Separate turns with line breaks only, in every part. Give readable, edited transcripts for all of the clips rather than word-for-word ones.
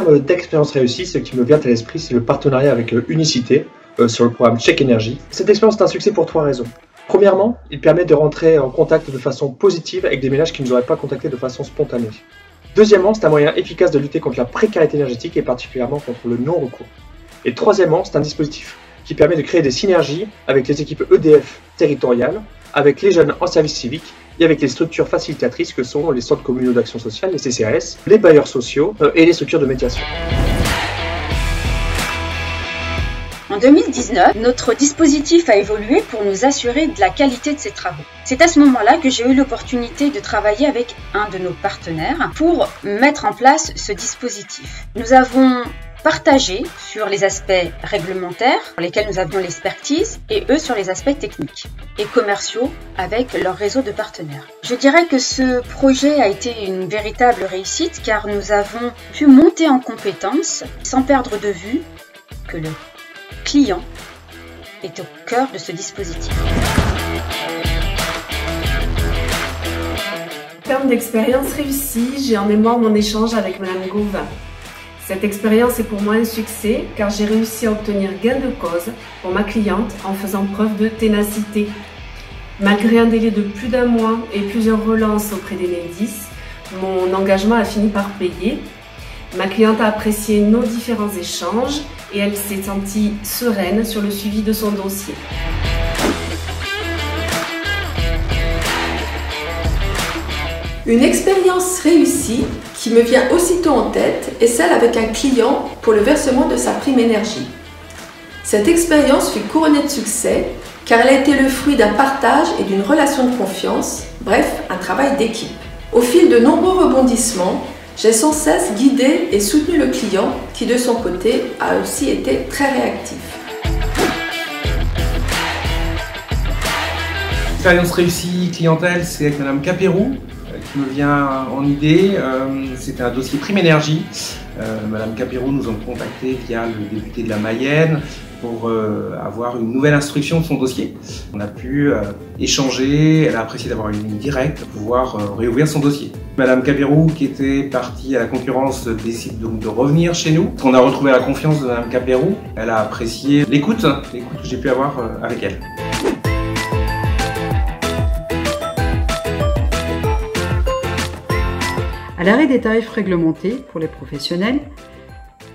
termes d'expérience réussie, ce qui me vient à l'esprit, c'est le partenariat avec Unicité sur le programme Check Energy. Cette expérience est un succès pour 3 raisons. Premièrement, il permet de rentrer en contact de façon positive avec des ménages qui ne nous auraient pas contactés de façon spontanée. Deuxièmement, c'est un moyen efficace de lutter contre la précarité énergétique et particulièrement contre le non-recours. Et troisièmement, c'est un dispositif qui permet de créer des synergies avec les équipes EDF territoriales, avec les jeunes en service civique et avec les structures facilitatrices que sont les centres communaux d'action sociale, les CCAS, les bailleurs sociaux et les structures de médiation.
En 2019, notre dispositif a évolué pour nous assurer de la qualité de ces travaux. C'est à ce moment-là que j'ai eu l'opportunité de travailler avec un de nos partenaires pour mettre en place ce dispositif. Nous avons partagé sur les aspects réglementaires, pour lesquels nous avions l'expertise, et eux sur les aspects techniques et commerciaux avec leur réseau de partenaires. Je dirais que ce projet a été une véritable réussite car nous avons pu monter en compétences sans perdre de vue que le client est au cœur de ce dispositif.
En termes d'expérience réussie, j'ai en mémoire mon échange avec Madame Gauvin. Cette expérience est pour moi un succès car j'ai réussi à obtenir gain de cause pour ma cliente en faisant preuve de ténacité. Malgré un délai de plus d'1 mois et plusieurs relances auprès d'Enedis, mon engagement a fini par payer. Ma cliente a apprécié nos différents échanges et elle s'est sentie sereine sur le suivi de son dossier.
Une expérience réussie qui me vient aussitôt en tête est celle avec un client pour le versement de sa prime énergie. Cette expérience fut couronnée de succès car elle a été le fruit d'un partage et d'une relation de confiance, bref, un travail d'équipe. Au fil de nombreux rebondissements, j'ai sans cesse guidé et soutenu le client qui de son côté a aussi été très réactif.
Expérience réussie clientèle, c'est avec Madame Capérou qui me vient en idée. C'était un dossier prime énergie. Madame Capérou nous a contacté via le député de la Mayenne pour avoir une nouvelle instruction de son dossier. On a pu échanger, elle a apprécié d'avoir une ligne directe pour pouvoir réouvrir son dossier. Madame Capérou, qui était partie à la concurrence, décide donc de revenir chez nous. On a retrouvé la confiance de Madame Capérou. Elle a apprécié l'écoute que j'ai pu avoir avec elle.
À l'arrêt des tarifs réglementés pour les professionnels,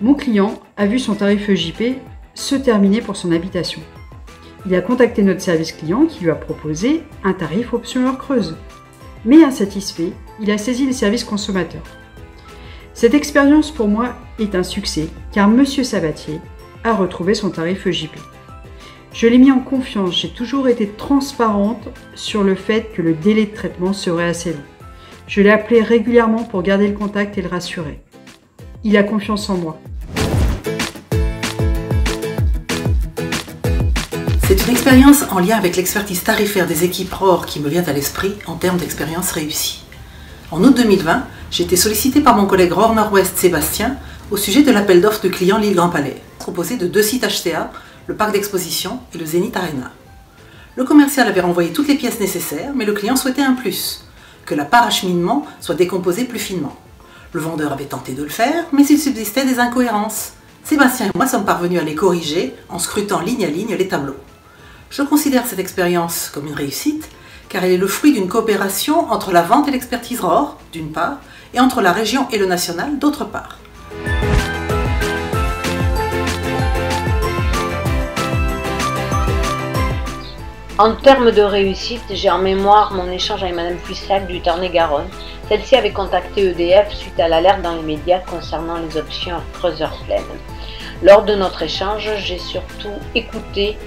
mon client a vu son tarif EJP se terminer pour son habitation. Il a contacté notre service client qui lui a proposé un tarif option heure creuse. Mais insatisfait, il a saisi les services consommateurs. Cette expérience pour moi est un succès car Monsieur Sabatier a retrouvé son tarif EJP. Je l'ai mis en confiance, j'ai toujours été transparente sur le fait que le délai de traitement serait assez long. Je l'ai appelé régulièrement pour garder le contact et le rassurer. Il a confiance en moi.
C'est une expérience en lien avec l'expertise tarifaire des équipes ROR qui me vient à l'esprit en termes d'expérience réussie. En août 2020, j'ai été sollicitée par mon collègue ROR Nord-Ouest Sébastien au sujet de l'appel d'offres de clients Lille Grand Palais, proposé de 2 sites HCA, le parc d'exposition et le Zénith Arena. Le commercial avait renvoyé toutes les pièces nécessaires, mais le client souhaitait un plus, que la part acheminement soit décomposée plus finement. Le vendeur avait tenté de le faire, mais il subsistait des incohérences. Sébastien et moi sommes parvenus à les corriger en scrutant ligne à ligne les tableaux. Je considère cette expérience comme une réussite, car elle est le fruit d'une coopération entre la vente et l'expertise ROR, d'une part, et entre la région et le national, d'autre part.
En termes de réussite, j'ai en mémoire mon échange avec Madame Puissac du Tarn-et-Garonne. Celle-ci avait contacté EDF suite à l'alerte dans les médias concernant les options creuseurs pleines. Lors de notre échange, j'ai surtout écouté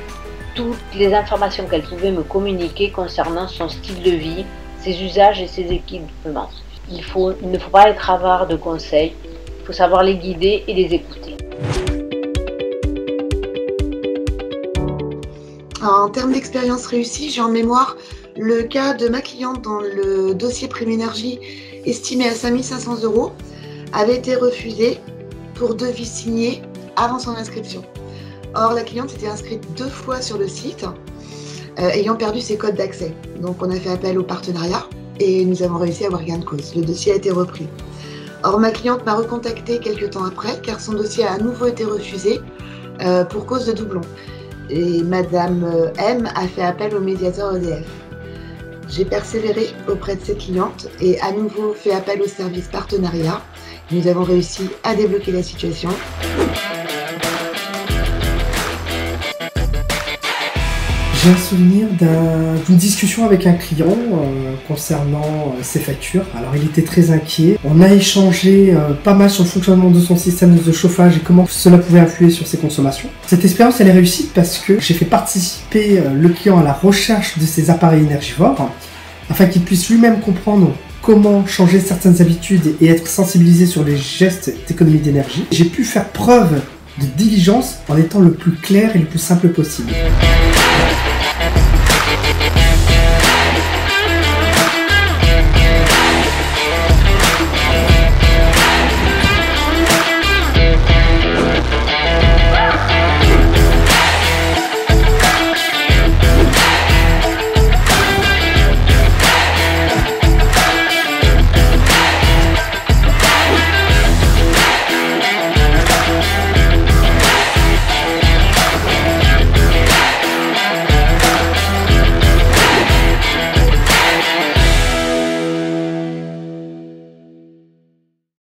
toutes les informations qu'elle pouvait me communiquer concernant son style de vie, ses usages et ses équipements. Il ne faut pas être avare de conseils, il faut savoir les guider et les écouter.
En termes d'expérience réussie, j'ai en mémoire le cas de ma cliente dans le dossier prime énergie estimé à 5 500 € avait été refusé pour devis signé avant son inscription. Or, la cliente s'était inscrite 2 fois sur le site, ayant perdu ses codes d'accès. Donc, on a fait appel au partenariat et nous avons réussi à avoir gain de cause. Le dossier a été repris. Or, ma cliente m'a recontacté quelques temps après car son dossier a à nouveau été refusé pour cause de doublons. Et Madame M a fait appel au médiateur EDF. J'ai persévéré auprès de cette cliente et à nouveau fait appel au service partenariat. Nous avons réussi à débloquer la situation.
J'ai un souvenir d'une discussion avec un client concernant ses factures. Alors il était très inquiet. On a échangé pas mal sur le fonctionnement de son système de chauffage et comment cela pouvait influer sur ses consommations. Cette expérience elle est réussie parce que j'ai fait participer le client à la recherche de ses appareils énergivores afin qu'il puisse lui-même comprendre comment changer certaines habitudes et être sensibilisé sur les gestes d'économie d'énergie. J'ai pu faire preuve de diligence en étant le plus clair et le plus simple possible.